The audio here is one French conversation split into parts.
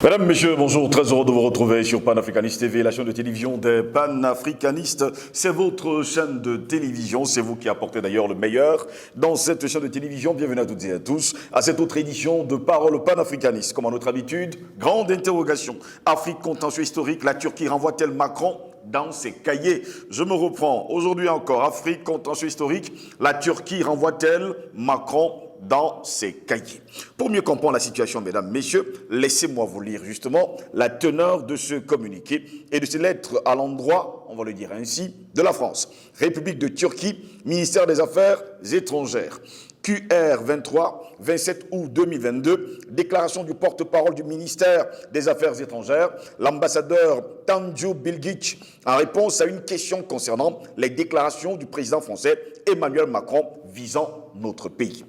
Mesdames, Messieurs, bonjour, très heureux de vous retrouver sur Panafricaniste TV, la chaîne de télévision des panafricanistes. C'est votre chaîne de télévision, c'est vous qui apportez d'ailleurs le meilleur dans cette chaîne de télévision. Bienvenue à toutes et à tous à cette autre édition de Parole panafricaniste. Comme à notre habitude, grande interrogation. Afrique, contentieux historique, la Turquie renvoie-t-elle Macron dans ses cahiers? Je me reprends. Aujourd'hui encore, Afrique, contentieux historique, la Turquie renvoie-t-elle Macron dans ses cahiers? Pour mieux comprendre la situation, mesdames, messieurs, laissez-moi vous lire justement la teneur de ce communiqué et de ces lettres à l'endroit, on va le dire ainsi, de la France. République de Turquie, ministère des Affaires étrangères. QR 23, 27 août 2022, déclaration du porte-parole du ministère des Affaires étrangères, l'ambassadeur Tanju Bilgic, en réponse à une question concernant les déclarations du président français Emmanuel Macron visant notre pays.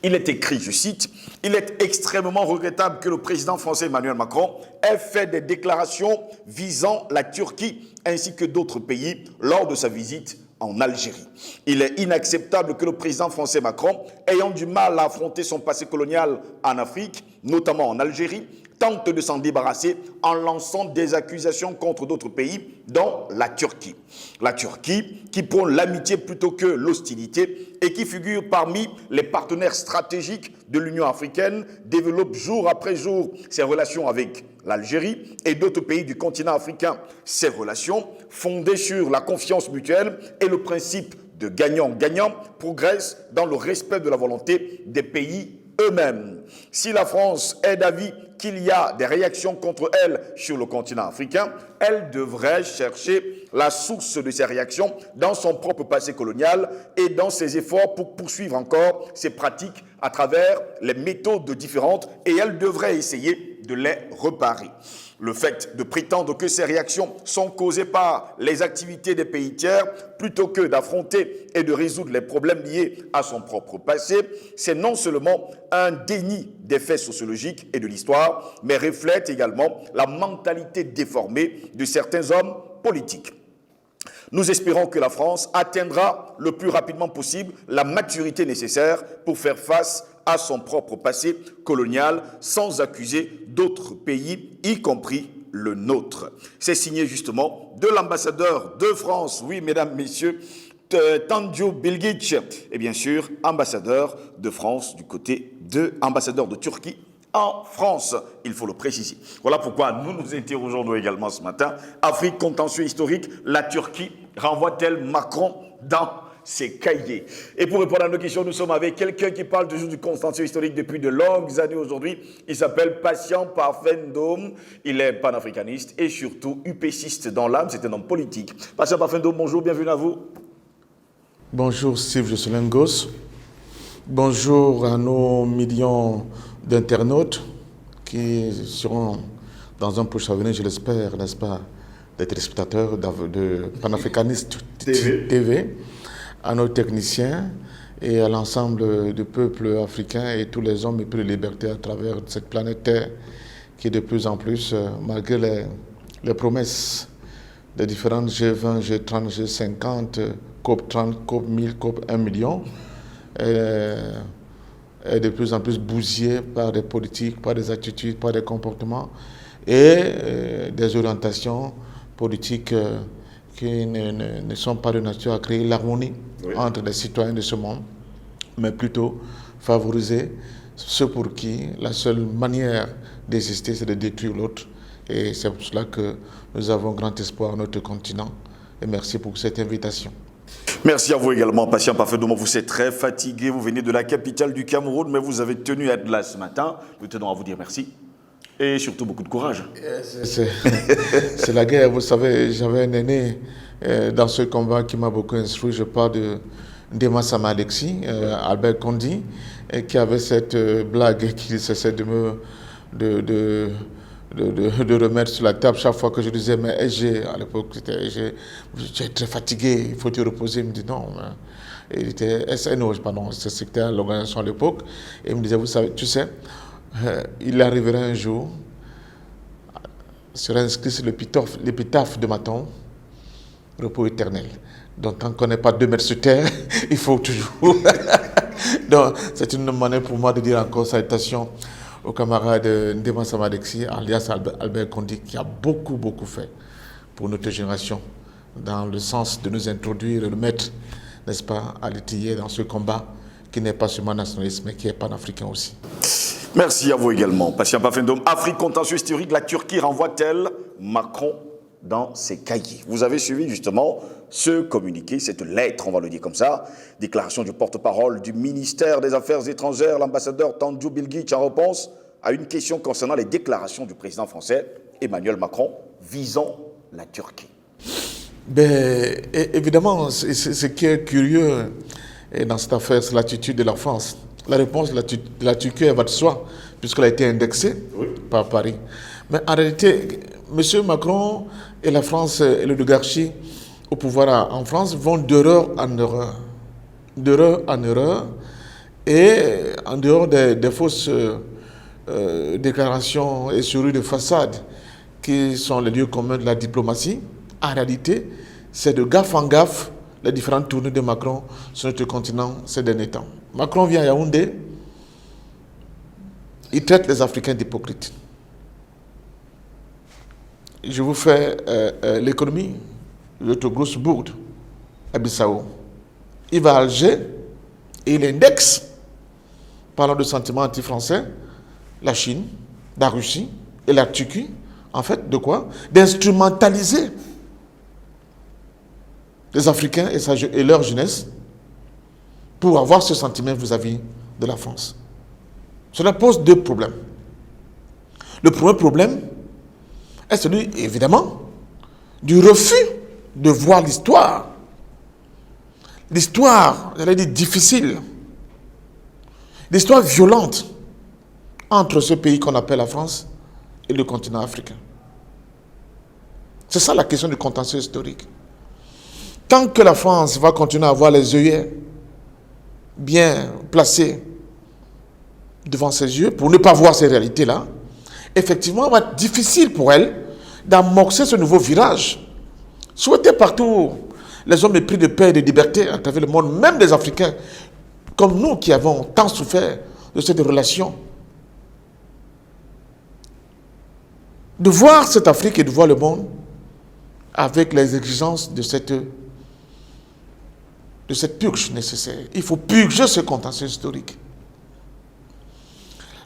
Il est écrit, je cite, « Il est extrêmement regrettable que le président français Emmanuel Macron ait fait des déclarations visant la Turquie ainsi que d'autres pays lors de sa visite en Algérie. Il est inacceptable que le président français Macron, ayant du mal à affronter son passé colonial en Afrique, notamment en Algérie, tente de s'en débarrasser en lançant des accusations contre d'autres pays, dont la Turquie. La Turquie, qui prône l'amitié plutôt que l'hostilité et qui figure parmi les partenaires stratégiques de l'Union africaine, développe jour après jour ses relations avec l'Algérie et d'autres pays du continent africain. Ces relations, fondées sur la confiance mutuelle et le principe de gagnant-gagnant, progressent dans le respect de la volonté des pays eux-mêmes. Si la France est d'avis qu'il y a des réactions contre elle sur le continent africain, elle devrait chercher la source de ces réactions dans son propre passé colonial et dans ses efforts pour poursuivre encore ses pratiques à travers les méthodes différentes, et elle devrait essayer de les reparer. Le fait de prétendre que ces réactions sont causées par les activités des pays tiers plutôt que d'affronter et de résoudre les problèmes liés à son propre passé, c'est non seulement un déni des faits sociologiques et de l'histoire, mais reflète également la mentalité déformée de certains hommes politiques. Nous espérons que la France atteindra le plus rapidement possible la maturité nécessaire pour faire face à son propre passé colonial sans accuser d'autres pays, y compris le nôtre. C'est signé justement de l'ambassadeur de France, oui mesdames, messieurs, Tanju Bilgic, et bien sûr ambassadeur de France du côté de ambassadeur de Turquie en France, il faut le préciser. Voilà pourquoi nous nous interrogeons également ce matin. Afrique, contentieux historique, la Turquie renvoie-t-elle Macron dans ses cahiers? Et pour répondre à nos questions, nous sommes avec quelqu'un qui parle toujours du contentieux historique depuis de longues années aujourd'hui. Il s'appelle Patient Parfendome. Il est panafricaniste et surtout UPCiste dans l'âme. C'est un homme politique. Patient Parfendome, bonjour, bienvenue à vous. Bonjour Steve Josselengos. Bonjour à nos millions d'internautes qui seront dans un prochain avenir, je l'espère, n'est-ce pas, des téléspectateurs de Panafricaniste TV, à nos techniciens et à l'ensemble du peuple africain et tous les hommes et plus de liberté à travers cette planète Terre qui de plus en plus, malgré les promesses des différentes G20, G30, G50, COP 30, COP 1000, COP 1 million, est de plus en plus bousillé par des politiques, par des attitudes, par des comportements et des orientations politiques qui ne sont pas de nature à créer l'harmonie entre les citoyens de ce monde, mais plutôt favoriser ceux pour qui la seule manière d'exister, c'est de détruire l'autre. Et c'est pour cela que nous avons grand espoir à notre continent. Et merci pour cette invitation. Merci à vous également, Patient Parfendome. Vous êtes très fatigué, vous venez de la capitale du Cameroun, mais vous avez tenu à être là ce matin. Nous tenons à vous dire merci et surtout beaucoup de courage. C'est la guerre, vous savez, j'avais un aîné dans ce combat qui m'a beaucoup instruit. Je parle de Ndema Sama Alexis, Albert Kondi, qui avait cette blague qui cessait de remettre sur la table chaque fois que je disais, mais à l'époque, j'étais très fatigué, il faut te reposer. Il me dit non. Il était SNO, pardon, c'était l'organisation à l'époque. Et il me disait, vous savez, tu sais, il arrivera un jour, sera inscrit sur l'épitaphe de ma tombe, repos éternel. Donc, tant qu'on n'est pas 2 mètres sur terre, il faut toujours. Donc, c'est une manière pour moi de dire encore salutation au camarade Ndema Samadexi, alias Albert Kondi, qui a beaucoup fait pour notre génération, dans le sens de nous introduire et de mettre, n'est-ce pas, à l'étrier dans ce combat qui n'est pas seulement nationaliste, mais qui est panafricain aussi. Merci à vous également. Patient Pafendom, Afrique contentieux historique, la Turquie renvoie-t-elle Macron dans ses cahiers? Vous avez suivi justement ce communiqué, cette lettre, on va le dire comme ça, déclaration du porte-parole du ministère des Affaires étrangères, l'ambassadeur Tanju Bilgic, en réponse à une question concernant les déclarations du président français Emmanuel Macron visant la Turquie. Ben, évidemment, ce qui est curieux dans cette affaire, c'est l'attitude de la France. La réponse de la Turquie, elle va de soi, puisqu'elle a été indexée par Paris. Mais en réalité, M. Macron et la France et l'oligarchie au pouvoir en France vont d'erreur en erreur. D'erreur en erreur. Et en dehors des fausses déclarations et souris de façade qui sont les lieux communs de la diplomatie, en réalité, c'est de gaffe en gaffe les différentes tournées de Macron sur notre continent ces derniers temps. Macron vient à Yaoundé, il traite les Africains d'hypocrites. Je vous fais l'économie, l'autre grosse bourde, à Bissau. Il va à Alger et il indexe, parlant de sentiments anti-français, la Chine, la Russie et la Turquie, en fait, de quoi? D'instrumentaliser les Africains et leur jeunesse pour avoir ce sentiment vis-à-vis de la France. Cela pose deux problèmes. Le premier problème est celui, évidemment, du refus de voir l'histoire. L'histoire, j'allais dire difficile, l'histoire violente entre ce pays qu'on appelle la France et le continent africain. C'est ça la question du contentieux historique. Tant que la France va continuer à avoir les œillets bien placés devant ses yeux pour ne pas voir ces réalités-là, effectivement, il va être difficile pour elle d'amorcer ce nouveau virage. Souhaité par tous les hommes épris de paix et de liberté à travers le monde, même les Africains, comme nous qui avons tant souffert de cette relation. De voir cette Afrique et de voir le monde avec les exigences de cette purge nécessaire. Il faut purger ce contentieux historique.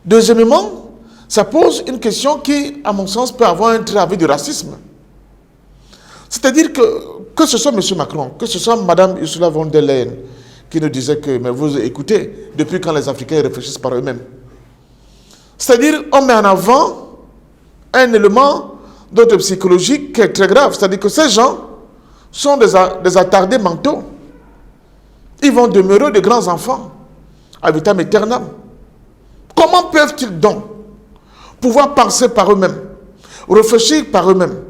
Deuxièmement, ça pose une question qui, à mon sens, peut avoir un trait avec du racisme. C'est-à-dire que ce soit M. Macron, que ce soit Mme Ursula von der Leyen, qui nous disait que, mais vous écoutez, depuis quand les Africains réfléchissent par eux-mêmes. C'est-à-dire, on met en avant un élément d'ordre psychologique qui est très grave. C'est-à-dire que ces gens sont des attardés mentaux. Ils vont demeurer de grands enfants, à vitam aeternam. Comment peuvent-ils donc pouvoir penser par eux-mêmes, réfléchir par eux-mêmes,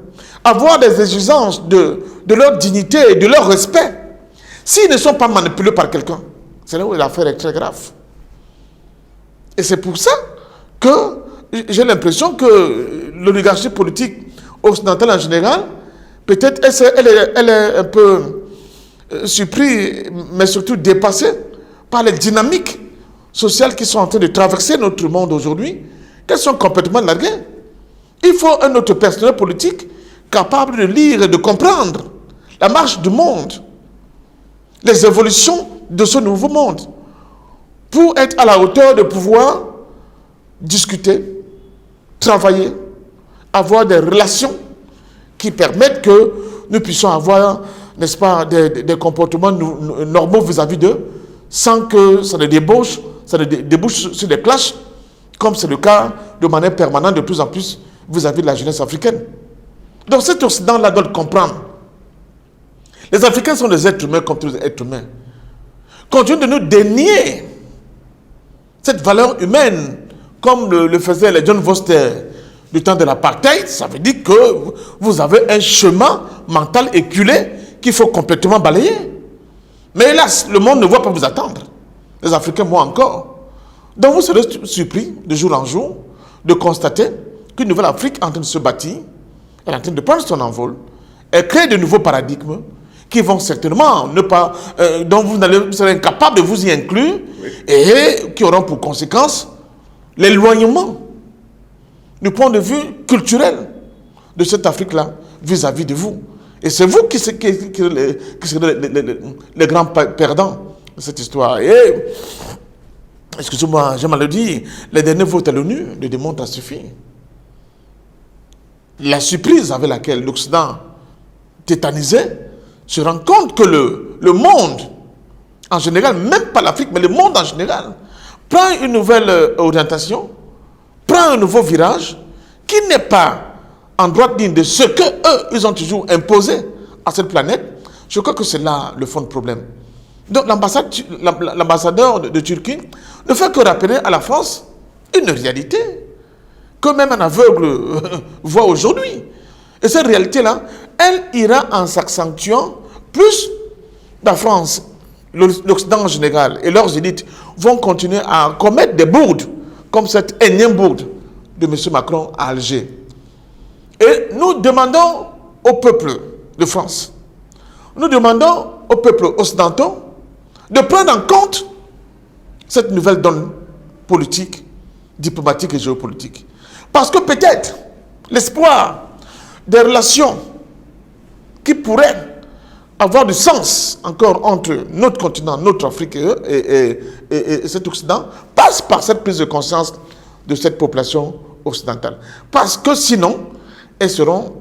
avoir des exigences de leur dignité et de leur respect, s'ils ne sont pas manipulés par quelqu'un? C'est là où l'affaire est très grave. Et c'est pour ça que j'ai l'impression que l'oligarchie politique occidentale en général, peut-être elle est un peu surprise, mais surtout dépassée par les dynamiques sociales qui sont en train de traverser notre monde aujourd'hui, qu'elles sont complètement larguées. Il faut un autre personnel politique capable de lire et de comprendre la marche du monde, les évolutions de ce nouveau monde, pour être à la hauteur de pouvoir discuter, travailler, avoir des relations qui permettent que nous puissions avoir, n'est-ce pas, des comportements normaux vis-à-vis d'eux, sans que ça ne débouche sur des clashs, comme c'est le cas de manière permanente de plus en plus vis-à-vis de la jeunesse africaine. Donc cet Occident-là doit le comprendre. Les Africains sont des êtres humains comme tous les êtres humains. Continuez de nous dénier cette valeur humaine, comme le faisaient les John Foster du temps de l'apartheid. Ça veut dire que vous avez un chemin mental éculé qu'il faut complètement balayer. Mais hélas, le monde ne va pas vous attendre. Les Africains, moi encore. Donc vous serez surpris de jour en jour de constater qu'une nouvelle Afrique est en train de se bâtir, elle est en train de prendre son envol, elle crée de nouveaux paradigmes qui vont certainement ne pas, dont vous serez incapable de vous y inclure, et qui auront pour conséquence l'éloignement du point de vue culturel de cette Afrique-là vis-à-vis de vous. Et c'est vous qui serez les grands perdants de cette histoire. Et, excusez-moi, j'ai mal le dit, les derniers votes à l'ONU le démontrent à suffire. La surprise avec laquelle l'Occident tétanisait se rend compte que le monde en général, même pas l'Afrique, mais le monde en général, prend une nouvelle orientation, prend un nouveau virage qui n'est pas en droite ligne de ce qu'eux, ils ont toujours imposé à cette planète. Je crois que c'est là le fond du problème. Donc l'ambassadeur de Turquie ne fait que rappeler à la France une réalité que même un aveugle voit aujourd'hui. Et cette réalité-là, elle ira en s'accentuant plus la France, l'Occident en général et leurs élites vont continuer à commettre des bourdes comme cette énième bourde de M. Macron à Alger. Et nous demandons au peuple de France, nous demandons au peuple occidentaux de prendre en compte cette nouvelle donne politique, diplomatique et géopolitique. Parce que peut-être l'espoir des relations qui pourraient avoir du sens encore entre notre continent, notre Afrique et cet Occident passe par cette prise de conscience de cette population occidentale. Parce que sinon, elles seront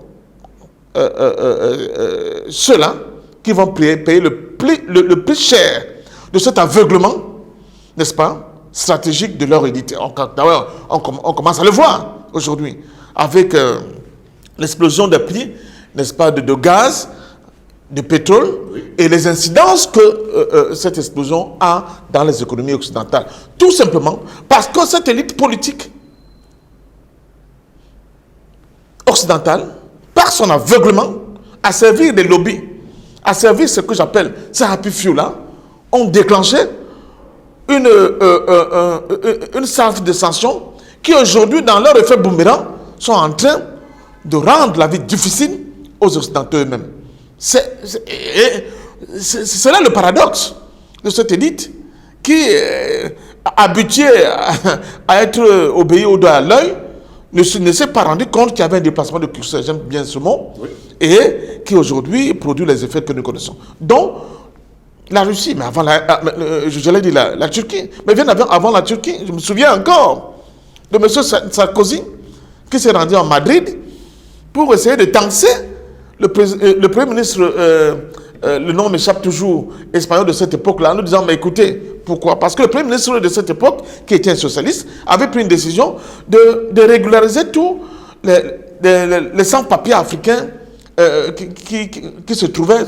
ceux-là qui vont payer le plus cher de cet aveuglement, n'est-ce pas, stratégique de leur élite. D'ailleurs, on commence à le voir aujourd'hui avec l'explosion des prix, n'est-ce pas, de gaz, de pétrole, oui, et les incidences que cette explosion a dans les économies occidentales. Tout simplement parce que cette élite politique occidentale, par son aveuglement, à servir des lobbies, à servir ce que j'appelle ces happy few-là, ont déclenché une salve de sanctions qui aujourd'hui, dans leur effet boomerang, sont en train de rendre la vie difficile aux Occidentaux eux-mêmes. C'est là le paradoxe de cette élite qui, habituée à être obéie au doigt à l'œil, ne s'est pas rendu compte qu'il y avait un déplacement de curseur, j'aime bien ce mot, oui, et qui aujourd'hui produit les effets que nous connaissons. Donc, la Russie, mais avant je l'ai dit, la Turquie, mais bien avant la Turquie, je me souviens encore de M. Sarkozy qui s'est rendu en Madrid pour essayer de tenser le Premier ministre, le nom m'échappe toujours, espagnol de cette époque-là, en nous disant, mais écoutez, pourquoi? Parce que le Premier ministre de cette époque, qui était un socialiste, avait pris une décision de régulariser tous les sans-papiers africains qui se trouvaient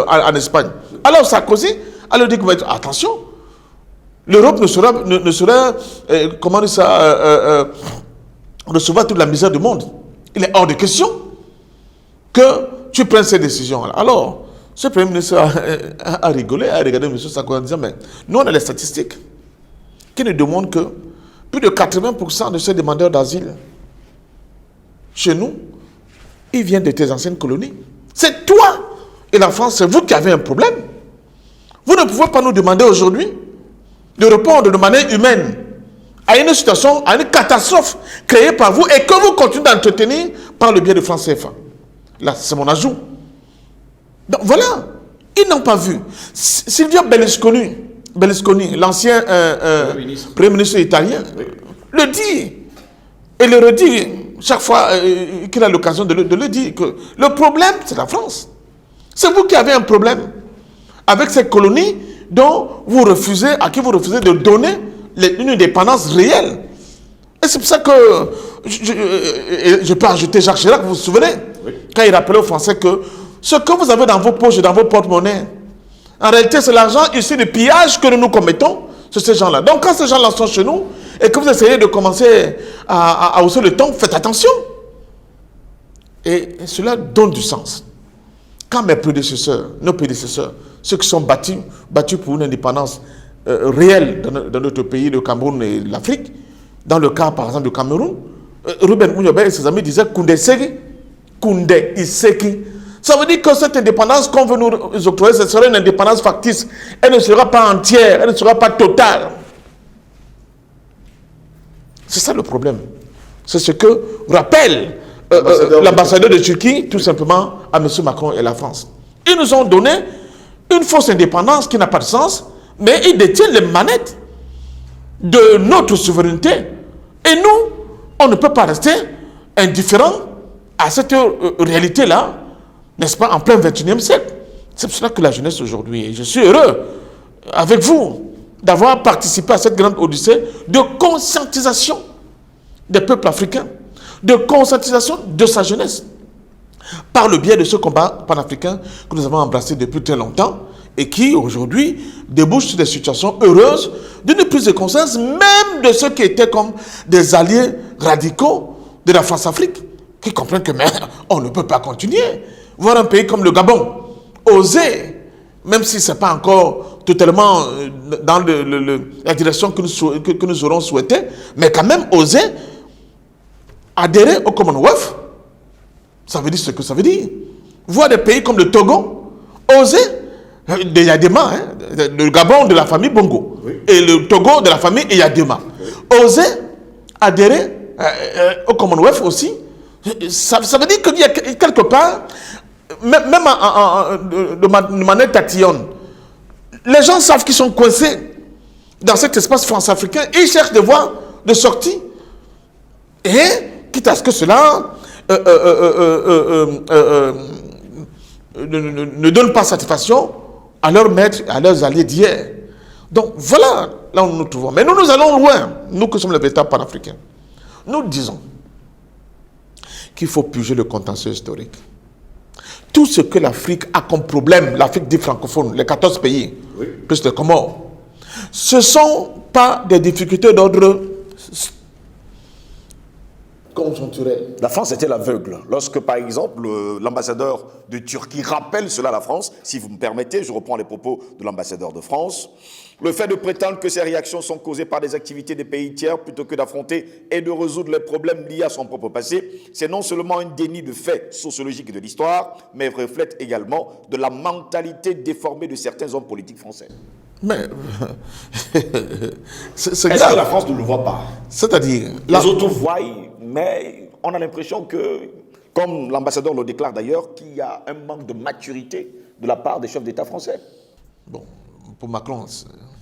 en Espagne. Alors Sarkozy a dit, attention, l'Europe ne sera comment dire ça, recevoir toute la misère du monde. Il est hors de question que tu prennes ces décisions-là. Alors, ce Premier ministre a rigolé, a regardé M. Sarkozy en disant, mais nous, on a les statistiques qui nous démontrent que plus de 80% de ces demandeurs d'asile chez nous, ils viennent de tes anciennes colonies. C'est toi et la France, c'est vous qui avez un problème. Vous ne pouvez pas nous demander aujourd'hui de répondre de manière humaine à une situation, à une catastrophe créée par vous et que vous continuez d'entretenir par le biais de France CFA. Là, c'est mon ajout. Donc voilà, ils n'ont pas vu. Silvio Berlusconi, l'ancien Premier ministre italien, le dit et le redit chaque fois qu'il a l'occasion de le dire, que le problème, c'est la France. C'est vous qui avez un problème avec ces colonies à qui vous refusez de donner une indépendance réelle. Et c'est pour ça que je peux ajouter Jacques Chirac, vous vous souvenez, oui, quand il rappelait aux Français que ce que vous avez dans vos poches et dans vos porte-monnaies, en réalité, c'est l'argent issu du pillage que nous commettons sur ces gens-là. Donc, quand ces gens-là sont chez nous et que vous essayez de commencer à hausser le ton, faites attention. Et cela donne du sens. Quand mes prédécesseurs, nos prédécesseurs, ceux qui sont battus pour une indépendance réelle dans notre pays, le Cameroun et l'Afrique, dans le cas, par exemple, du Cameroun, Ruben Mouniobe et ses amis disaient Koundé Iseki. Ça veut dire que cette indépendance qu'on veut nous octroyer, ce serait une indépendance factice. Elle ne sera pas entière, elle ne sera pas totale. C'est ça le problème. C'est ce que rappelle l'ambassadeur de Turquie, tout simplement, à M. Macron et la France. Ils nous ont donné une fausse indépendance qui n'a pas de sens, mais ils détiennent les manettes de notre souveraineté. Et nous, on ne peut pas rester indifférents à cette réalité-là, n'est-ce pas, en plein 21e siècle. C'est pour cela que la jeunesse aujourd'hui, et je suis heureux avec vous d'avoir participé à cette grande odyssée de conscientisation des peuples africains, de conscientisation de sa jeunesse, par le biais de ce combat panafricain que nous avons embrassé depuis très longtemps et qui, aujourd'hui, débouche sur des situations heureuses d'une prise de conscience, même de ceux qui étaient comme des alliés radicaux de la France-Afrique, qui comprennent que mais, on ne peut pas continuer. Voir un pays comme le Gabon oser, même si ce n'est pas encore totalement dans la direction que nous aurons souhaité, mais quand même oser adhérer au Commonwealth, ça veut dire ce que ça veut dire. Voir des pays comme le Togo oser, il y a des mains, le Gabon de la famille Bongo, oui, et le Togo de la famille Eyadema, oui, oser adhérer au Commonwealth aussi, ça veut dire qu'il y a quelque part, même de manière tatillonne, les gens savent qu'ils sont coincés dans cet espace france-africain et ils cherchent des voies de sortie. Et quitte à ce que cela ne donne pas satisfaction à leurs maîtres, à leurs alliés d'hier. Donc voilà là où nous nous trouvons. Mais nous allons loin, nous qui sommes les véritables panafricains. Nous disons qu'il faut puger le contentieux historique. Tout ce que l'Afrique a comme problème, l'Afrique dit francophone, les 14 pays, oui, plus les Comores, ce ne sont pas des difficultés d'ordre conjoncturel. La France était l'aveugle. Lorsque, par exemple, l'ambassadeur de Turquie rappelle cela à la France, si vous me permettez, je reprends les propos de l'ambassadeur de France, le fait de prétendre que ces réactions sont causées par des activités des pays tiers plutôt que d'affronter et de résoudre les problèmes liés à son propre passé, c'est non seulement un déni de faits sociologiques de l'histoire, mais reflète également de la mentalité déformée de certains hommes politiques français. Mais est-ce que la France ne le voit pas? C'est-à-dire... Les autres voient, mais on a l'impression que, comme l'ambassadeur le déclare d'ailleurs, qu'il y a un manque de maturité de la part des chefs d'État français. Bon, pour Macron,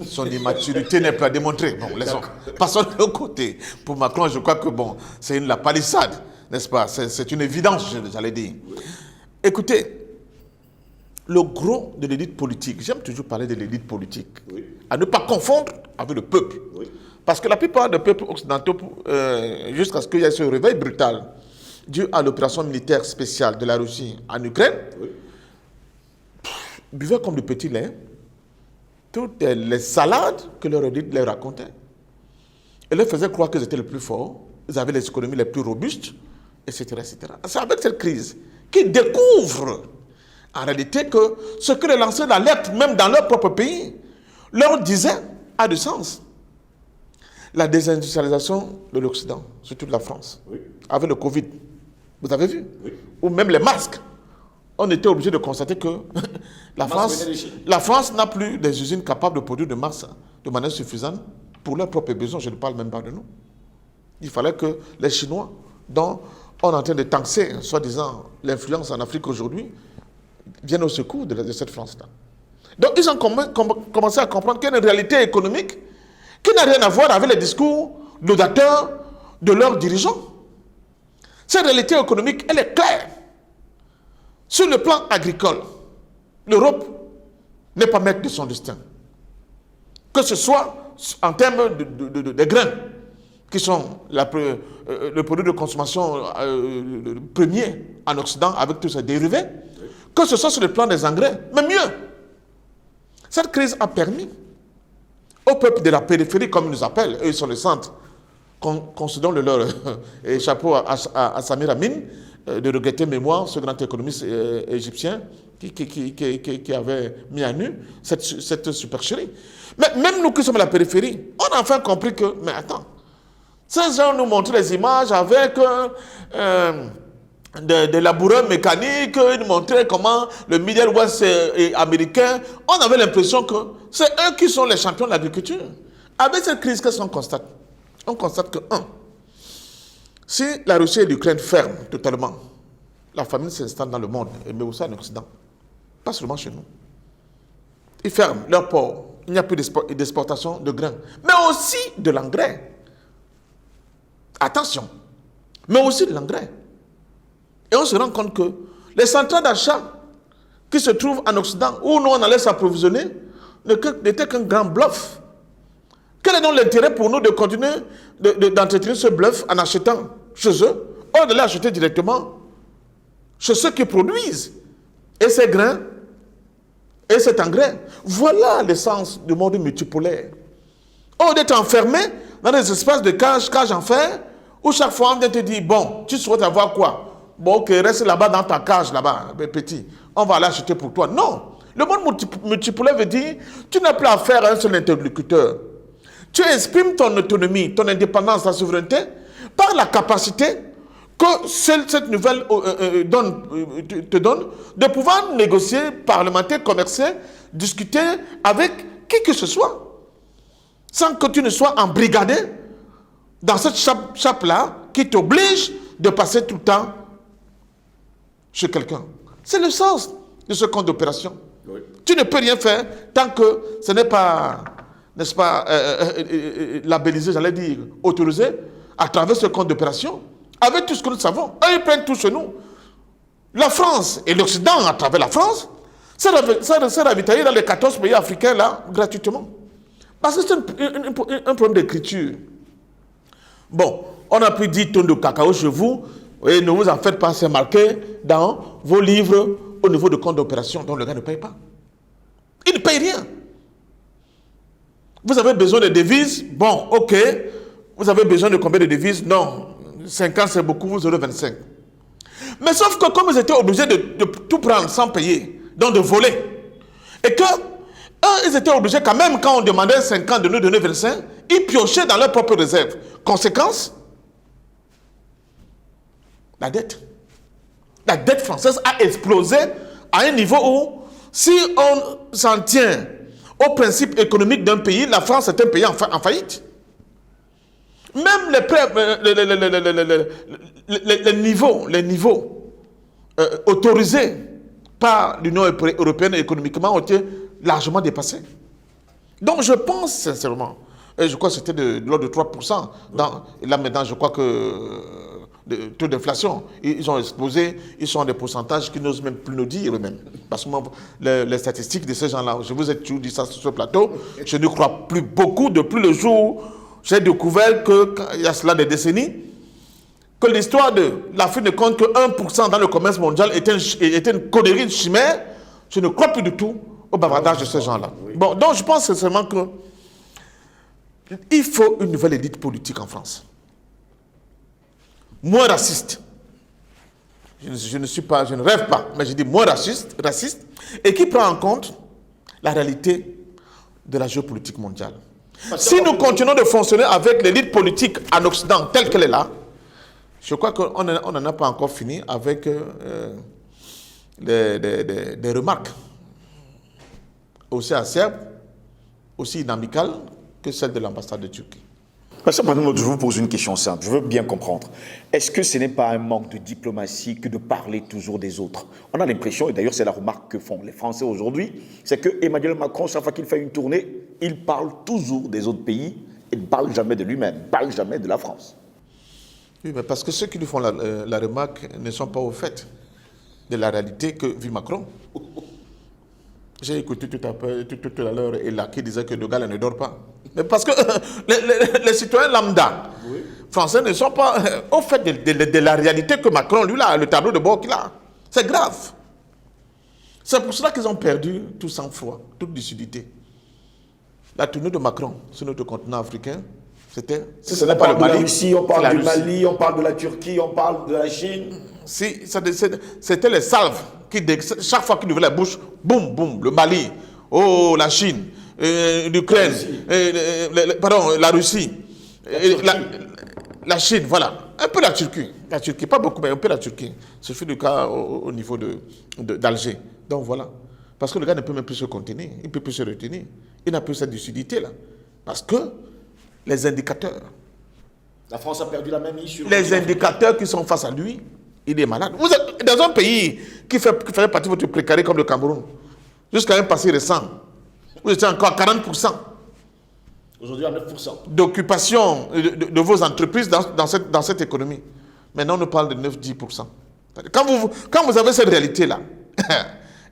son immaturité n'est pas démontrée. Bon, laissons. Passons de l'autre côté. Pour Macron, je crois que bon, c'est la palissade, n'est-ce pas? C'est une évidence, j'allais dire. Écoutez, le gros de l'élite politique, j'aime toujours parler de l'élite politique, oui, à ne pas confondre avec le peuple. Oui. Parce que la plupart des peuples occidentaux, jusqu'à ce qu'il y ait ce réveil brutal dû à l'opération militaire spéciale de la Russie en Ukraine, oui, buvaient comme du petit lait toutes les salades que leur élite leur racontait. Et leur faisaient croire qu'ils étaient les plus forts, ils avaient les économies les plus robustes, etc., etc. C'est avec cette crise qu'ils découvrent en réalité que ce que les lanceurs d'alerte, même dans leur propre pays, leur disaient a du sens. La désindustrialisation de l'Occident, surtout de la France, oui, avec le Covid, vous avez vu, oui, ou même les masques, on était obligé de constater que la France n'a plus des usines capables de produire de masques de manière suffisante pour leurs propres besoins. Je ne parle même pas de nous. Il fallait que les Chinois, dont on est en train de taxer, soi-disant, l'influence en Afrique aujourd'hui, viennent au secours de cette France-là. Donc ils ont commencé à comprendre qu'il y a une réalité économique qui n'a rien à voir avec les discours laudateurs de leurs dirigeants. Cette réalité économique, elle est claire. Sur le plan agricole, l'Europe n'est pas maître de son destin. Que ce soit en termes de graines, qui sont le produit de consommation premier en Occident avec tous ses dérivés, que ce soit sur le plan des engrais, mais mieux. Cette crise a permis au peuple de la périphérie, comme ils nous appellent, eux ils sont le centre, qu'on se donne leur chapeau à Samir Amin, de regretter mémoire, ce grand économiste égyptien qui avait mis à nu cette supercherie. Mais même nous qui sommes à la périphérie, on a enfin compris que, mais attends, ces gens nous montrent les images avec des laboureurs mécaniques, ils nous montraient comment le Middle West américain, on avait l'impression que c'est eux qui sont les champions de l'agriculture. Avec cette crise, qu'est-ce qu'on constate? On constate que, Si la Russie et l'Ukraine ferment totalement, la famine s'installe dans le monde, mais aussi en Occident. Pas seulement chez nous. Ils ferment leurs ports. Il n'y a plus d'exportation de grains. Mais aussi de l'engrais. Attention. Mais aussi de l'engrais. Et on se rend compte que les centrales d'achat qui se trouvent en Occident, où nous on allait s'approvisionner, n'étaient qu'un grand bluff. Quel est donc l'intérêt pour nous de continuer d'entretenir ce bluff en achetant chez eux, ou de l'acheter directement chez ceux qui produisent et ces grains et cet engrais? Voilà l'essence du monde multipolaire. On est enfermé dans des espaces de cage en fer, où chaque fois on vient te dire, bon, tu souhaites avoir quoi? Bon, ok, reste là-bas dans ta cage, là-bas, petit. On va aller acheter pour toi. Non. Le monde multipolaire veut dire, tu n'as plus affaire à un seul interlocuteur. Tu exprimes ton autonomie, ton indépendance, ta souveraineté, par la capacité que cette nouvelle te donne de pouvoir négocier, parlementer, commercer, discuter avec qui que ce soit, sans que tu ne sois embrigadé dans cette chape-là qui t'oblige de passer tout le temps chez quelqu'un. C'est le sens de ce compte d'opération. Oui. Tu ne peux rien faire tant que ce n'est pas, n'est-ce pas, labellisé, j'allais dire, autorisé à travers ce compte d'opération, avec tout ce que nous savons. Eux, ils prennent tout chez nous. La France et l'Occident, à travers la France, s'est ravitaillé dans les 14 pays africains, là, gratuitement. Parce que c'est un problème d'écriture. Bon, on a pris 10 tonnes de cacao chez vous, et ne vous en faites pas, c'est marqué dans vos livres au niveau de compte d'opération, dont le gars ne paye pas. Il ne paye rien. Vous avez besoin de devises? Bon, ok. Vous avez besoin de combien de devises? Non. 50 c'est beaucoup, vous aurez 25. Mais sauf que comme ils étaient obligés de tout prendre sans payer, donc de voler, et que eux, ils étaient obligés quand même, quand on demandait 50 de nous donner 25, ils piochaient dans leurs propres réserves. Conséquence, la dette. La dette française a explosé à un niveau où, si on s'en tient au principe économique d'un pays, la France est un pays en faillite. Même les niveaux autorisés par l'Union européenne économiquement ont été largement dépassés. Donc je pense sincèrement, et je crois que c'était de l'ordre de 3%, là maintenant je crois que le taux d'inflation, ils ont explosé, ils sont à des pourcentages qu'ils n'osent même plus nous dire eux-mêmes. Parce que moi, les statistiques de ces gens-là, je vous ai toujours dit ça sur ce plateau, je ne crois plus beaucoup depuis le jour où j'ai découvert qu'il y a cela des décennies, que l'histoire de l'Afrique ne compte que 1% dans le commerce mondial était une connerie, une chimère. Je ne crois plus du tout au bavardage de ces gens-là. Bon, donc je pense sincèrement qu'il faut une nouvelle élite politique en France. Moins raciste. Je ne rêve pas, mais je dis moins raciste, et qui prend en compte la réalité de la géopolitique mondiale. Si nous continuons de fonctionner avec l'élite politique en Occident telle qu'elle est là, je crois qu'on n'en a pas encore fini avec des remarques aussi acerbes, aussi inamicales que celles de l'ambassade de Turquie. Je vous pose une question simple, je veux bien comprendre. Est-ce que ce n'est pas un manque de diplomatie que de parler toujours des autres? On a l'impression, et d'ailleurs c'est la remarque que font les Français aujourd'hui, c'est que Emmanuel Macron, chaque fois qu'il fait une tournée, il parle toujours des autres pays et ne parle jamais de lui-même, ne parle jamais de la France. Oui, mais parce que ceux qui lui font la remarque ne sont pas au fait de la réalité que vit Macron. J'ai écouté tout à l'heure Ella qui disait que le gars ne dort pas. Mais parce que les citoyens lambda français ne sont pas au fait de la réalité que Macron, lui, là, le tableau de bord qu'il a. C'est grave. C'est pour cela qu'ils ont perdu tout sang-froid, toute lucidité. La tournée de Macron sur notre continent africain, c'était... Ce n'est pas le Mali. Russie, on parle du Mali, on parle de la Turquie, on parle de la Chine. C'était les salves qui, chaque fois qu'ils ouvraient la bouche, boum, boum, le Mali, oh, la Chine, l'Ukraine, la Russie, la Chine, voilà. Un peu la Turquie, pas beaucoup, mais un peu la Turquie. Ce fut le cas au niveau d'Alger. Donc voilà. Parce que le gars ne peut même plus se contenir, il ne peut plus se retenir. Il n'a plus cette lucidité-là. Parce que les indicateurs La France a perdu la même sur les indicateurs qui sont face à lui, il est malade. Vous êtes dans un pays qui fait partie de votre précarité comme le Cameroun, jusqu'à un passé récent, vous étiez encore à 40%. Aujourd'hui à 9%. D'occupation de vos entreprises dans cette économie. Maintenant, on nous parle de 9-10%. Quand vous avez cette réalité-là,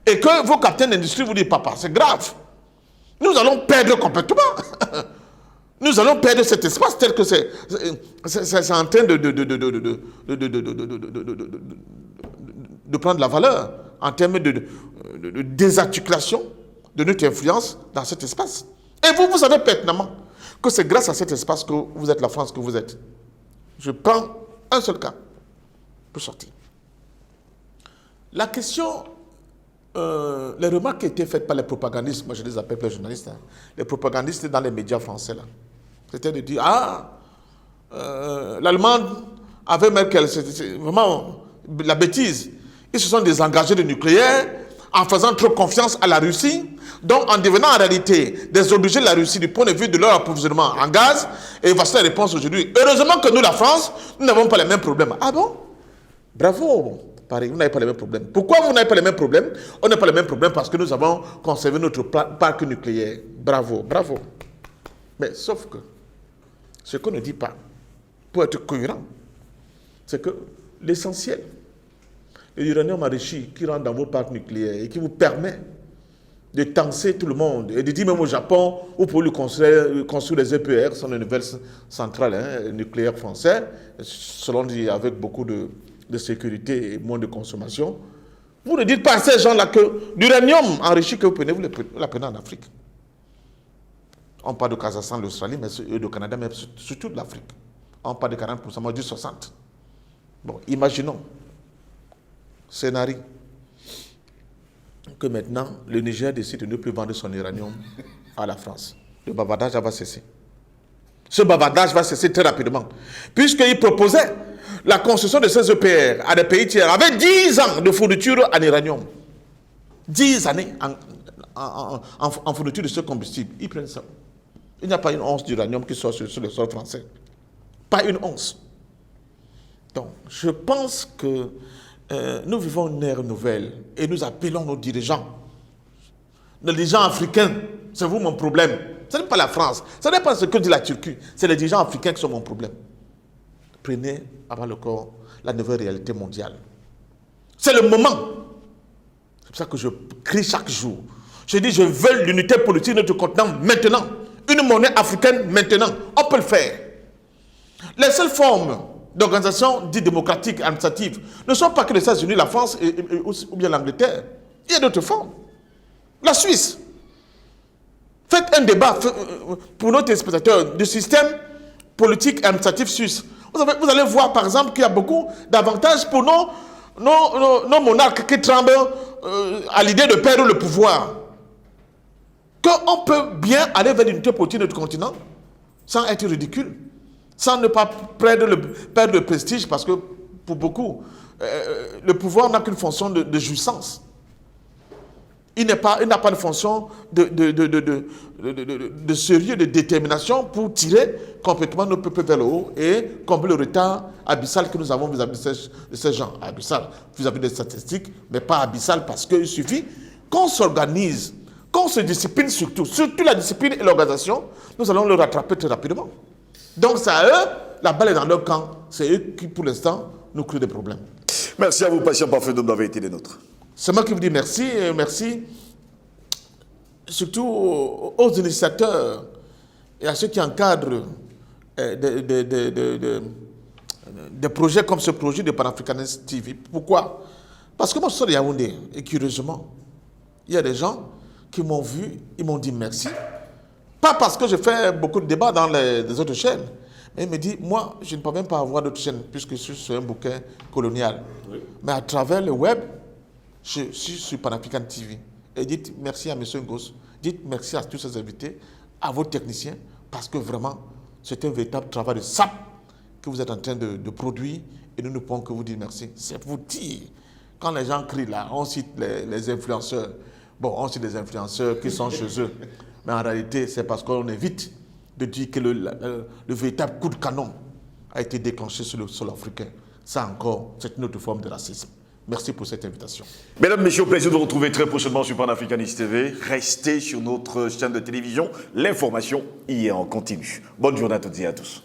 et que vos capitaines d'industrie vous disent, papa, c'est grave, nous allons perdre complètement. Nous allons perdre cet espace tel que c'est en train de prendre la valeur en termes de désarticulation de notre influence dans cet espace. Et vous savez pertinemment que c'est grâce à cet espace que vous êtes la France que vous êtes. Je prends un seul cas pour sortir. La question, les remarques qui étaient faites par les propagandistes, moi je les appelle les journalistes, hein, les propagandistes dans les médias français là, c'était de dire, l'Allemagne avec Merkel, c'est vraiment la bêtise. Ils se sont désengagés du nucléaire en faisant trop confiance à la Russie, donc en devenant en réalité des obligés de la Russie du point de vue de leur approvisionnement en gaz. Et voici la réponse aujourd'hui. Heureusement que nous, la France, nous n'avons pas les mêmes problèmes. Ah bon? Bravo, Paris, vous n'avez pas les mêmes problèmes. Pourquoi vous n'avez pas les mêmes problèmes? On n'a pas les mêmes problèmes parce que nous avons conservé notre parc nucléaire. Bravo, bravo. Mais sauf que, ce qu'on ne dit pas, pour être cohérent, c'est que l'essentiel, l'uranium enrichi qui rentre dans vos parcs nucléaires et qui vous permet de tenser tout le monde et de dire même au Japon, vous pouvez lui construire les EPR, sont les nouvelles centrales nucléaires françaises, selon dit avec beaucoup de sécurité et moins de consommation. Vous ne dites pas à ces gens-là que l'uranium enrichi que vous prenez, vous l'apprenez en Afrique. On parle de Kazakhstan, de l'Australie, mais du Canada, mais surtout de l'Afrique. On parle de 40%, moi je dis 60%. Bon, imaginons, scénario, que maintenant, le Niger décide de ne plus vendre son uranium à la France. Le bavardage va cesser. Ce bavardage va cesser très rapidement, puisqu'il proposait la construction de ces EPR à des pays tiers avec 10 ans de fourniture en uranium. 10 années en fourniture de ce combustible. Ils prennent ça. Il n'y a pas une once d'uranium qui sort sur le sol français. Pas une once. Donc, je pense que nous vivons une ère nouvelle et nous appelons nos dirigeants africains. C'est vous mon problème. Ce n'est pas la France. Ce n'est pas ce que dit la Turquie. C'est les dirigeants africains qui sont mon problème. Prenez avant le corps la nouvelle réalité mondiale. C'est le moment. C'est pour ça que je crie chaque jour. Je dis, je veux l'unité politique de notre continent maintenant. Une monnaie africaine maintenant. On peut le faire. Les seules formes d'organisation dites démocratiques, administratives, ne sont pas que les États-Unis, la France ou bien l'Angleterre. Il y a d'autres formes. La Suisse. Faites un débat pour nos téléspectateurs du système politique et administratif suisse. Vous allez voir par exemple qu'il y a beaucoup d'avantages pour nos monarques qui tremblent à l'idée de perdre le pouvoir. Qu'on peut bien aller vers l'unité politique de notre continent sans être ridicule, sans ne pas perdre le prestige, parce que pour beaucoup, le pouvoir n'a qu'une fonction de jouissance. Il n'a pas de fonction de sérieux, de détermination pour tirer complètement nos peuples vers le haut et combler le retard abyssal que nous avons vis-à-vis de ces gens. Abyssal vis-à-vis des statistiques, mais pas abyssal parce qu'il suffit qu'on s'organise, qu'on se discipline surtout la discipline et l'organisation, nous allons le rattraper très rapidement. Donc c'est à eux, la balle est dans leur camp, c'est eux qui pour l'instant nous créent des problèmes. Merci à vous, patient parfait d'homme d'avoir été des nôtres. C'est moi qui vous dis merci, et merci surtout aux initiateurs et à ceux qui encadrent des projets comme ce projet de Panafricanist TV. Pourquoi? Parce que moi je suis de Yaoundé et curieusement, il y a des gens qui m'ont vu, ils m'ont dit merci. Pas parce que je fais beaucoup de débats dans les autres chaînes, mais ils me disent, moi je ne peux même pas avoir d'autres chaînes puisque je suis sur un bouquin colonial. Oui. Mais à travers le web, je suis sur Panafrican TV. Et dites merci à M. Ngos, dites merci à tous ces invités, à vos techniciens, parce que vraiment, c'est un véritable travail de sape que vous êtes en train de produire et nous ne pouvons que vous dire merci. C'est vous dire, quand les gens crient là, on cite les influenceurs. Bon, on cite les influenceurs qui sont chez eux, mais en réalité, c'est parce qu'on évite de dire que le véritable coup de canon a été déclenché sur le sol africain. Ça encore, c'est une autre forme de racisme. Merci pour cette invitation. Mesdames, Messieurs, au plaisir de vous retrouver très prochainement sur Panafricanist TV. Restez sur notre chaîne de télévision. L'information y est en continu. Bonne journée à toutes et à tous.